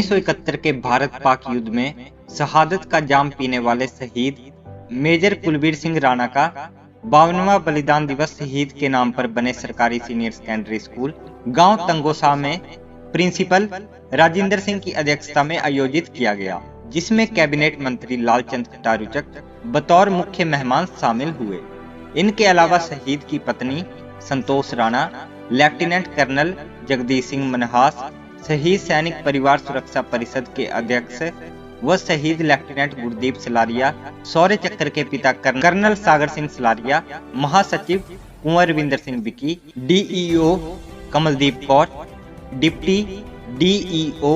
1971 के भारत पाक युद्ध में शहादत का जाम पीने वाले शहीद मेजर कुलबीर सिंह राणा का 52वां बलिदान दिवस शहीद के नाम पर बने सरकारी सीनियर सेकेंडरी स्कूल गांव तंगोसा में प्रिंसिपल राजेंद्र सिंह की अध्यक्षता में आयोजित किया गया, जिसमें कैबिनेट मंत्री लालचंद कटारुचक बतौर मुख्य मेहमान शामिल हुए। इनके अलावा शहीद की पत्नी संतोष राणा, लेफ्टिनेंट कर्नल जगदीश सिंह मनहास, शहीद सैनिक परिवार सुरक्षा परिषद के अध्यक्ष व शहीद लेफ्टिनेंट गुरदीप सलारिया, शौर्य चक्र के पिता कर्नल सागर सिंह सलारिया, महासचिव Kunwar Ravinder Singh Vicky, DEO Kamaldeep Kaur, deputy DEO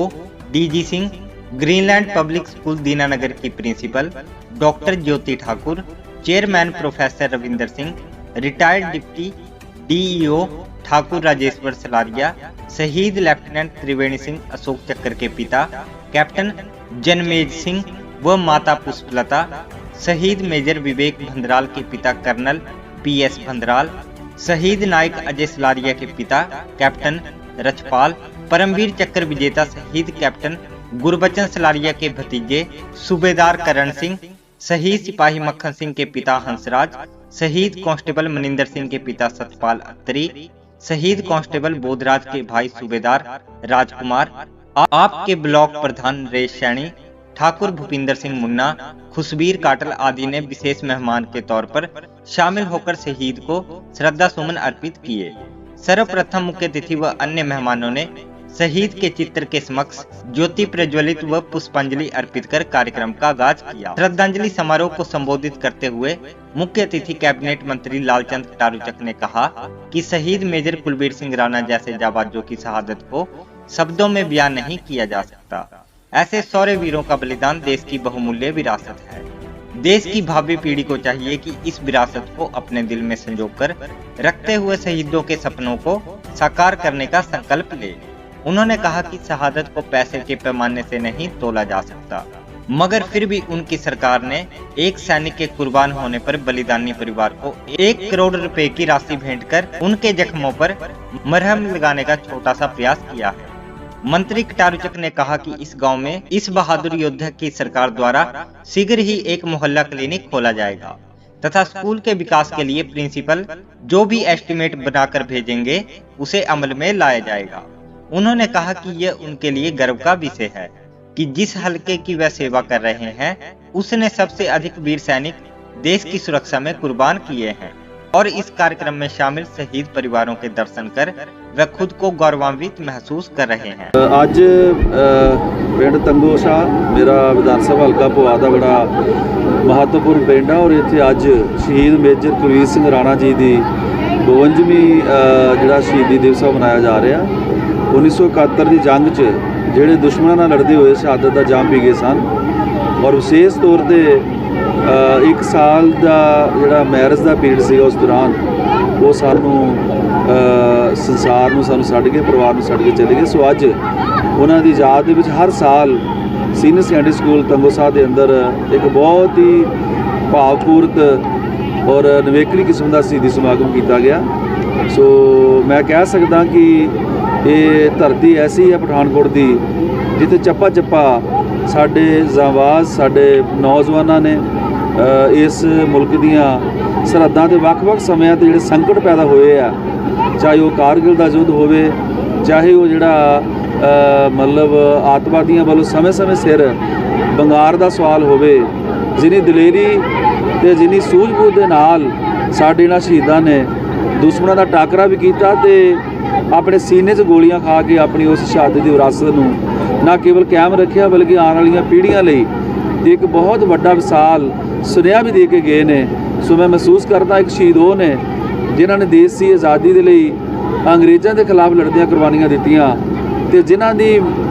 DG Singh, Greenland public school Dinanagar की principal doctor Jyoti Thakur, chairman professor Ravinder Singh, retired deputy DEO Thakur Rajeshwar Salaria, शहीद लेफ्टिनेंट त्रिवेणी सिंह अशोक चक्र के पिता कैप्टन जनमेज सिंह व माता पुष्पलता, शहीद मेजर विवेक भंदराल के पिता कर्नल पीएस भंदराल, शहीद नायक अजय सलारिया के पिता कैप्टन रछपाल, परमवीर चक्र विजेता शहीद कैप्टन गुरबचन सलारिया के भतीजे सूबेदार करण सिंह, शहीद सिपाही मक्खन सिंह के पिता हंसराज, शहीद कांस्टेबल मनिंदर सिंह के पिता सतपाल अत्तरी, शहीद कांस्टेबल बोधराज के भाई सूबेदार राजकुमार, आपके ब्लॉक प्रधान रेश सैनी, ठाकुर भूपिंदर सिंह मुन्ना, खुशबीर काटल आदि ने विशेष मेहमान के तौर पर शामिल होकर शहीद को श्रद्धा सुमन अर्पित किए। सर्वप्रथम मुख्य अतिथि व अन्य मेहमानों ने शहीद के चित्र के समक्ष ज्योति प्रज्वलित व पुष्पांजलि अर्पित कर कार्यक्रम का आगाज किया। श्रद्धांजलि समारोह को संबोधित करते हुए मुख्य अतिथि कैबिनेट मंत्री लालचंद कटारुचक ने कहा कि शहीद मेजर कुलबीर सिंह राणा जैसे जाबाजों की शहादत को शब्दों में बयान नहीं किया जा सकता। ऐसे शौर्य वीरों का बलिदान देश की बहुमूल्य विरासत है। देश की भावी पीढ़ी को चाहिए कि इस विरासत को अपने दिल में संजोकर रखते हुए शहीदों के सपनों को साकार करने का संकल्प ले। उन्होंने कहा कि शहादत को पैसे के पैमाने से नहीं तोला जा सकता, मगर फिर भी उनकी सरकार ने एक सैनिक के कुर्बान होने पर बलिदानी परिवार को 1 करोड़ रुपए की राशि भेंट कर उनके जख्मों पर मरहम लगाने का छोटा सा प्रयास किया है। मंत्री कटारुचक ने कहा कि इस गांव में इस बहादुर योद्धा की सरकार द्वारा शीघ्र ही एक मोहल्ला क्लिनिक खोला जाएगा तथा स्कूल के विकास के लिए प्रिंसिपल जो भी एस्टिमेट बनाकर भेजेंगे उसे अमल में लाया जाएगा। उन्होंने कहा कि यह उनके लिए गर्व का विषय है कि जिस हलके की वह सेवा कर रहे हैं उसने सबसे अधिक वीर सैनिक देश की सुरक्षा में कुर्बान किए हैं और इस कार्यक्रम में शामिल शहीद परिवारों के दर्शन कर वह खुद को गौरवान्वित महसूस कर रहे हैं। आज पिंड तंगोसा मेरा विधान सभा हल्का पोआ का बड़ा महत्वपूर्ण पिंड है और इत्थे अज शहीद मेजर कुलबीर सिंह राणा जी की 52ਵੀਂ ਜਿਹੜਾ शहीदी दिवस मनाया जा रहा। 1971 की जंग च ਜਿਹੜੇ दुश्मनों ਨਾਲ लड़ते हुए शहादत का जाम पी गए सन और विशेष तौर पर 1 साल का ਜਿਹੜਾ मैरिज का पीरियड ਸੀਗਾ उस दौरान वो सानू संसार ਨੂੰ ਸਾਨੂੰ ਛੱਡ ਕੇ ਪਰਿਵਾਰ ਨੂੰ ਛੱਡ ਕੇ ਚਲੇ ਗਏ। सो ਅੱਜ ਉਹਨਾਂ ਦੀ ਯਾਦ ਦੇ ਵਿੱਚ ਹਰ ਸਾਲ ਸੀਨੀਅਰ ਸੈਕੰਡਰੀ ਸਕੂਲ ਤੰਗੋਸਾ ਦੇ ਅੰਦਰ ਇੱਕ ਬਹੁਤ ਹੀ ਭਾਵਪੂਰਤ और नवेकली किस्म का शहीदी समागम किया गया। सो मैं कह सकता कि ये धरती ऐसी है पठानकोट की जिथे चप्पा चप्पा साडे जांबाज साडे नौजवानों ने इस मुल्क दियां सरहदां ते वख-वख समयां ते जिहड़े संकट पैदा होए आ, चाहे वो कारगिल का युद्ध होवे, चाहे वो जिहड़ा मतलब आतवादियों वालों समय-समय सिर बंगार का सवाल होवे, जिन्नी दलेरी ਤੇ ਜਿੰਨੀ ਸੂਝ-ਬੂਝ ਦੇ ਨਾਲ ਸਾਡੇ ਇਹਨਾਂ ਸ਼ਹੀਦਾਂ ਨੇ ਦੁਸ਼ਮਣਾਂ ਦਾ ਟਾਕਰਾ ਵੀ ਕੀਤਾ ਤੇ ਆਪਣੇ ਸੀਨੇ 'ਚ ਗੋਲੀਆਂ ਖਾ ਕੇ ਆਪਣੀ ਉਸ ਸ਼ਹਾਦਤ ਦੀ ਵਿਰਾਸਤ ਨੂੰ ਨਾ ਕੇਵਲ ਕਾਇਮ ਰੱਖਿਆ ਬਲਕਿ ਆਉਣ ਵਾਲੀਆਂ ਪੀੜ੍ਹੀਆਂ ਲਈ ਇੱਕ ਬਹੁਤ ਵੱਡਾ ਵਿਸਾਲ ਸੁਨੇਹਾ ਵੀ ਦੇ ਕੇ ਗਏ ਨੇ। ਸੋ ਮੈਂ ਮਹਿਸੂਸ ਕਰਦਾ ਇੱਕ ਸ਼ਹੀਦ ਉਹ ਨੇ ਜਿਨ੍ਹਾਂ ਨੇ ਦੇਸ਼ ਦੀ ਆਜ਼ਾਦੀ ਦੇ ਲਈ ਅੰਗਰੇਜ਼ਾਂ ਦੇ ਖਿਲਾਫ ਲੜਦਿਆਂ ਕੁਰਬਾਨੀਆਂ ਦਿੱਤੀਆਂ ਤੇ ਜਿਨ੍ਹਾਂ ਦੀ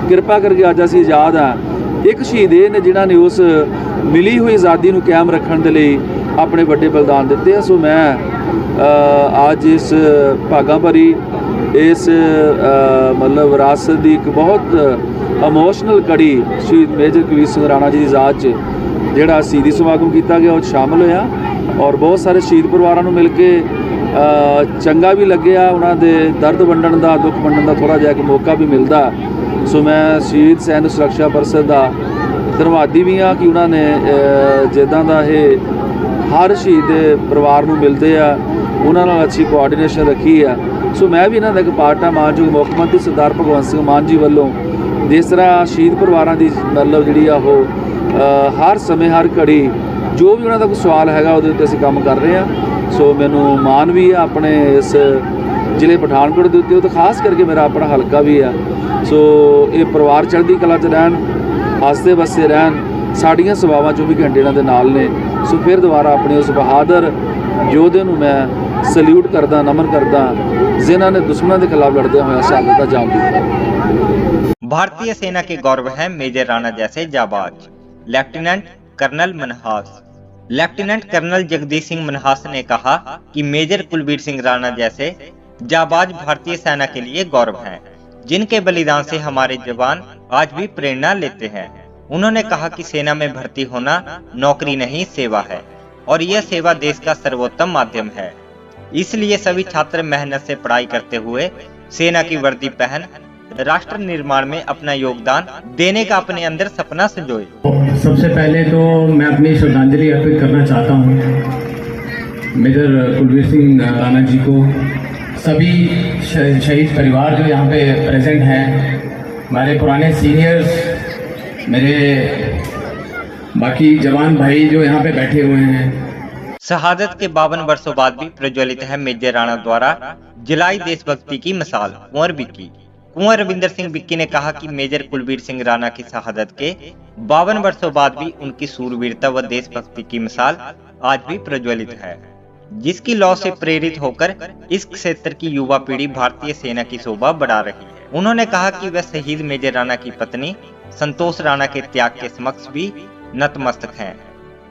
ਕਿਰਪਾ ਕਰਕੇ ਅੱਜ ਅਸੀਂ ਆਜ਼ਾਦ ਹਾਂ। एक शहीद ये ने जिन्होंने उस मिली हुई आज़ादी को कायम रखने के लिए अपने बड़े बलिदान दिते हैं। सो मैं आज इस भागा भरी इस मतलब विरासत की एक बहुत इमोशनल कड़ी शहीद मेजर कुलबीर सिंह राणा जी की याद च जिहड़ा शहीदी समागम किया गया वो शामिल होया और बहुत सारे शहीद परिवारों मिल के चंगा भी लग्या। उन्होंने दर्द वंडण का दुख वंडण का थोड़ा जिहा एक मौका भी मिलता सो मैं शहीद सैनिक सुरक्षा परिषद का धन्यवादी भी हाँ कि उन्होंने जिदा का ये हर शहीद के परिवार को मिलते हैं, उन्होंने अच्छी कोआर्डीनेशन रखी है। सो मैं भी इन्हों का एक पार्ट हाँ। मानयोग मुख्य मंत्री सरदार भगवंत सिंह मान जी वालों जिस तरह शहीद परिवारों की मतलब जी हर समय हर घड़ी जो भी उन्होंने कोई सवाल है वो असीं काम कर रहे हैं। सो मैनू मान भी है अपने इस जिले पठानकोट के उत्ते, तो खास करके मेरा अपना हल्का भी है। सो ये परिवार चढ़ती कला च रहन, हसते बसते रहन, साड़ियाँ सवावां 24 घंटे इन्हां दे नाल ने। सो फिर दोबारा अपने उस बहादुर योधे नूं मैं सल्यूट करदा, नमन करदा जिन्हां ने दुश्मनों के खिलाफ लड़दे हुए शहादत का जाम दिया। भारतीय सेना के गौरव है मेजर राणा जैसे जाबाज। Lieutenant colonel Manhas. Lieutenant colonel Jagdish Singh Manhas ने कहा कि मेजर कुलबीर सिंह राणा जैसे जाबाज भारतीय सेना के लिए गौरव हैं, जिनके बलिदान से हमारे जवान आज भी प्रेरणा लेते हैं। उन्होंने कहा कि सेना में भर्ती होना नौकरी नहीं, सेवा है, और यह सेवा देश का सर्वोत्तम माध्यम है। इसलिए सभी छात्र मेहनत से पढ़ाई करते हुए सेना की वर्दी पहन राष्ट्र निर्माण में अपना योगदान देने का अपने अंदर सपना संजोए। सबसे पहले तो मैं अपनी श्रद्धांजलि अर्पित करना चाहता हूँ मेजर कुलबीर सिंह राणा जी को, सभी शहीद परिवार जो यहाँ पे प्रेजेंट हैं, हमारे पुराने सीनियर्स, मेरे बाकी जवान भाई जो यहाँ पे बैठे हुए हैं। शहादत के 52 वर्षों बाद भी प्रज्वलित है मेजर राणा द्वारा जलाई देशभक्ति की मिसाल कुंवर बिक्की। कुंवर रविंदर सिंह बिक्की ने कहा कि मेजर कुलबीर सिंह राणा की शहादत के 52 वर्षों बाद भी उनकी सूरवीरता व देशभक्ति की मिसाल आज भी प्रज्वलित है, जिसकी लौ से प्रेरित होकर इस क्षेत्र की युवा पीढ़ी भारतीय सेना की शोभा बढ़ा रही है। उन्होंने कहा कि वह शहीद मेजर राणा की पत्नी संतोष राणा के त्याग के समक्ष भी नतमस्तक हैं,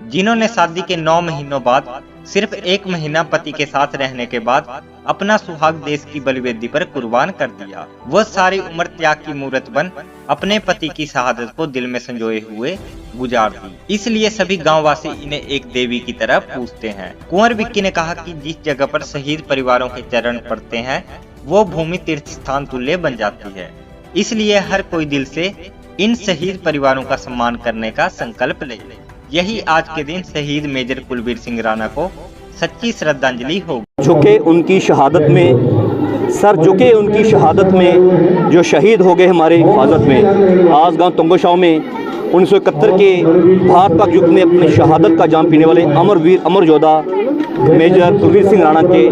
जिन्होंने शादी के 9 महीनों बाद सिर्फ 1 महीना पति के साथ रहने के बाद अपना सुहाग देश की बलिवेदी पर कुर्बान कर दिया। वह सारी उम्र त्याग की मूर्त बन अपने पति की शहादत को दिल में संजोए हुए गुजार दी। इसलिए सभी गांववासी इन्हें एक देवी की तरह पूजते हैं। कुंवर बिक्की ने कहा कि जिस जगह पर शहीद परिवारों के चरण पड़ते हैं वो भूमि तीर्थ स्थान तुल्य बन जाती है। इसलिए हर कोई दिल से इन शहीद परिवारों का सम्मान करने का संकल्प ले। यही आज के दिन शहीद मेजर कुलबीर सिंह राणा को सच्ची श्रद्धांजलि होगी। झुके उनकी शहादत में, सर झुके उनकी शहादत में, जो शहीद हो गए हमारे हिफाजत में। आज गांव तंगोशाव में 1971 के भारत पाक युद्ध में अपनी शहादत का जाम पीने वाले अमर योद्धा मेजर कुलबीर सिंह राणा के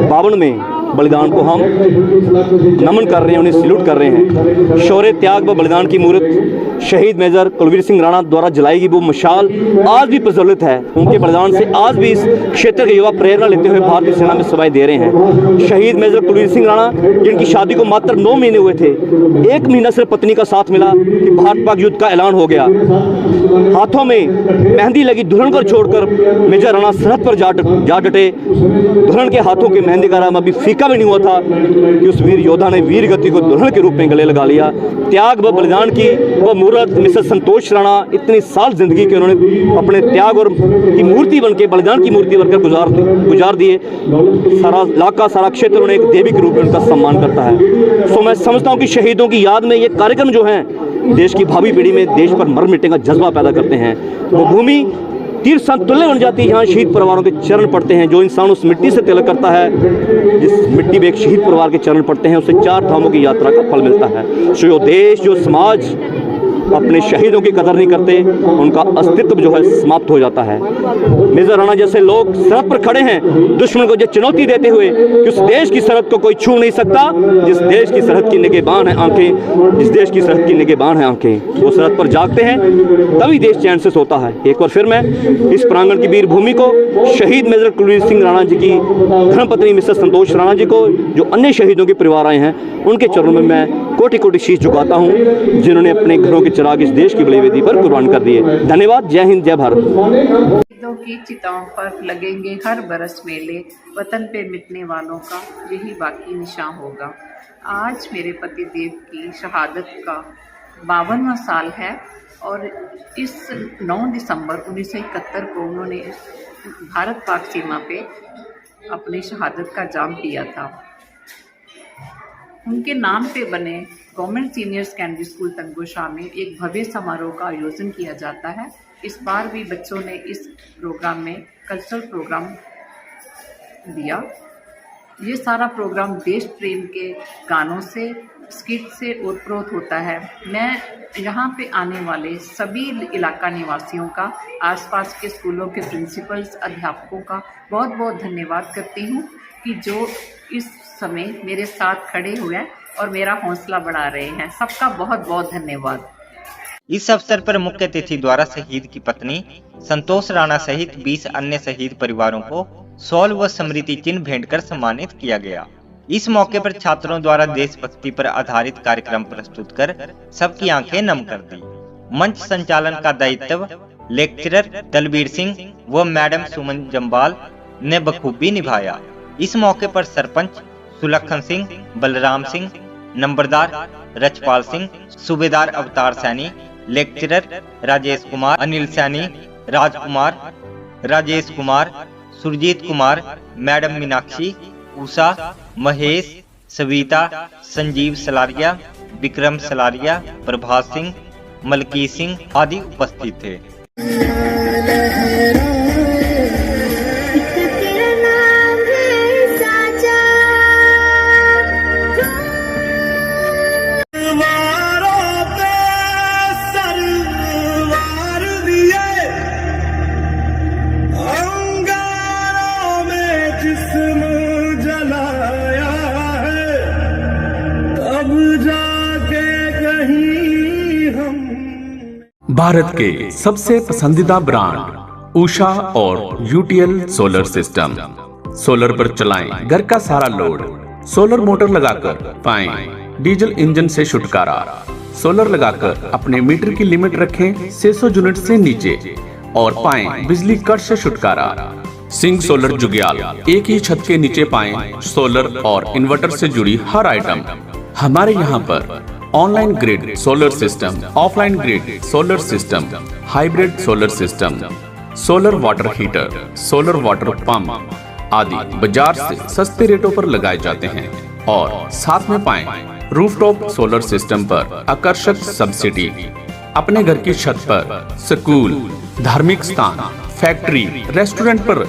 52वें बलिदान को हम नमन कर रहे हैं, उन्हें सैल्यूट कर रहे हैं। शौर्य, त्याग व बलिदान की मूर्त शहीद मेजर कुलबीर सिंह राणा द्वारा जलाई गई वो मशाल आज भी प्रज्वलित है। उनके बलिदान से आज भी इस क्षेत्र के युवा प्रेरणा लेते हुए भारतीय सेना में सेवाएं दे रहे हैं। शहीद मेजर कुलबीर सिंह राणा, जिनकी शादी को मात्र 9 महीने हुए थे, 1 महीना सिर्फ पत्नी का साथ मिला कि भारत पाक युद्ध का ऐलान हो गया। हाथों में मेहंदी लगी दुल्हन को छोड़कर मेजर राणा सरहद पर जा डटे। दुल्हन के हाथों के मेहंदी का राम अभी फीका भी नहीं हुआ था कि उस वीर योद्धा ने वीर गति को दुल्हन के रूप में गले लगा लिया। त्याग व बलिदान की वो मूर्त मिसेस संतोष राणा इतनी साल जिंदगी के उन्होंने अपने त्याग और की मूर्ति बनके, बलिदान की मूर्ति बनकर गुजार दिए। सारा इलाका, सारा क्षेत्र उन्हें एक देवी के रूप में उनका सम्मान करता है। सो मैं समझता हूँ कि शहीदों की याद में ये कार्यक्रम जो है देश की भावी पीढ़ी में देश पर मर मिटने का जज्बा पैदा करते हैं। वो भूमि तीर्थ स्थान तुल्य बन जाती है जहाँ शहीद परिवारों के चरण पड़ते हैं। जो इंसान उस मिट्टी से तिलक करता है, जिस मिट्टी में एक शहीद परिवार के चरण पड़ते हैं, उसे 4 धामों की यात्रा का फल मिलता है। सो जो देश, जो समाज अपने शहीदों की कदर नहीं करते, उनका अस्तित्व जो है समाप्त हो जाता है। मेजर राणा जैसे लोग सरहद पर खड़े हैं दुश्मन को ये चुनौती देते हुए कि उस देश की सरहद को कोई छू नहीं सकता। जिस देश की सरहद की निगहबान है आंखें, जिस देश की सरहद की निगहबान है आंखें, वो सरहद पर जागते हैं तभी देश चैन से सोता है। एक बार फिर मैं इस प्रांगण की वीर भूमि को, शहीद मेजर कुलबीर सिंह राणा जी की धर्मपत्नी मिसेस संतोष राणा जी को, जो अन्य शहीदों के परिवार आए हैं, उनके चरणों में मैं कोटि कोटि शीश झुकाता हूँ, जिन्होंने अपने घरों के चिराग इस देश की बलिवेदी पर कुर्बान कर दिए। धन्यवाद। जय हिंद, जय भारत। शहीदों की चिताओं पर लगेंगे हर बरस मेले, वतन पे मिटने वालों का यही बाकी निशान होगा। आज मेरे पति देव की शहादत का 52वां साल है और इस 9 दिसंबर 1971 को उन्होंने भारत पाक सीमा पे अपनी शहादत का जाम पिया था। उनके नाम पे बने गवर्नमेंट सीनियर सेकेंडरी स्कूल तंगोशा में एक भव्य समारोह का आयोजन किया जाता है। इस बार भी बच्चों ने इस प्रोग्राम में कल्चरल प्रोग्राम दिया। ये सारा प्रोग्राम देश प्रेम के गानों से, स्किट से ओतप्रोत होता है। मैं यहाँ पे आने वाले सभी इलाका निवासियों का, आसपास के स्कूलों के प्रिंसिपल्स, अध्यापकों का बहुत बहुत धन्यवाद करती हूँ कि जो इस समय मेरे साथ खड़े हुए हैं और मेरा हौसला बढ़ा रहे हैं। सबका बहुत बहुत धन्यवाद। इस अवसर पर मुख्य अतिथि द्वारा शहीद की पत्नी संतोष राणा सहित 20 अन्य शहीद परिवारों को शॉल व स्मृति चिन्ह भेंट कर सम्मानित किया गया। इस मौके पर छात्रों द्वारा देशभक्ति पर आधारित कार्यक्रम प्रस्तुत कर सबकी आंखें नम कर दी। मंच संचालन का दायित्व लेक्चरर दलबीर सिंह व मैडम सुमन जम्बाल ने बखूबी निभाया। इस मौके पर सरपंच सुलखन सिंह, बलराम सिंह, नंबरदार रचपाल सिंह, सूबेदार अवतार सैनी, लेक्चरर राजेश कुमार, अनिल सैनी, राजकुमार, राजेश कुमार, सुरजीत कुमार, मैडम मीनाक्षी, उषा, महेश, सविता, संजीव सलारिया, विक्रम सलारिया, प्रभात सिंह, मलकी सिंह आदि उपस्थित थे। भारत के सबसे पसंदीदा ब्रांड उषा और यूटीएल सोलर सिस्टम। सोलर पर चलाएं घर का सारा लोड। सोलर मोटर लगाकर पाएं डीजल इंजन से छुटकारा। सोलर लगाकर अपने मीटर की लिमिट रखें 600 यूनिट से नीचे और पाएं बिजली कट से छुटकारा। सिंह सोलर जुग्याल, एक ही छत के नीचे पाएं सोलर और इन्वर्टर से जुड़ी हर आइटम। हमारे यहाँ पर online grid solar system, offline grid solar system, hybrid solar system, solar water heater, solar water pump आदि बाजार से सस्ते रेटों पर लगाए जाते हैं और साथ में पाएं रूफटॉप सोलर सिस्टम पर आकर्षक सब्सिडी। अपने घर की छत पर स्कूल, धार्मिक स्थान, फैक्ट्री, रेस्टोरेंट पर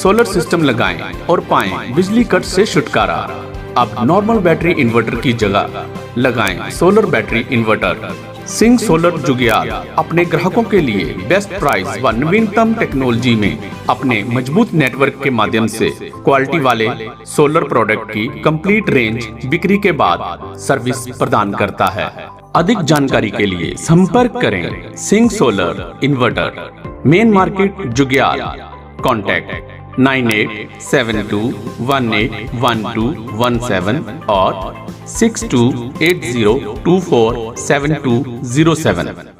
सोलर सिस्टम लगाएं और पाएं बिजली कट से छुटकारा। अब नॉर्मल बैटरी इन्वर्टर की जगह लगाएं solar battery inverter. Singh solar Jugyal अपने ग्राहकों के लिए बेस्ट प्राइस व नवीनतम टेक्नोलॉजी में अपने मजबूत नेटवर्क के माध्यम से क्वालिटी वाले सोलर प्रोडक्ट की कंप्लीट रेंज बिक्री के बाद सर्विस प्रदान करता है। अधिक जानकारी के लिए संपर्क करें Singh solar inverter, main market Jugyal. Contact 9872181217 और 6280247207।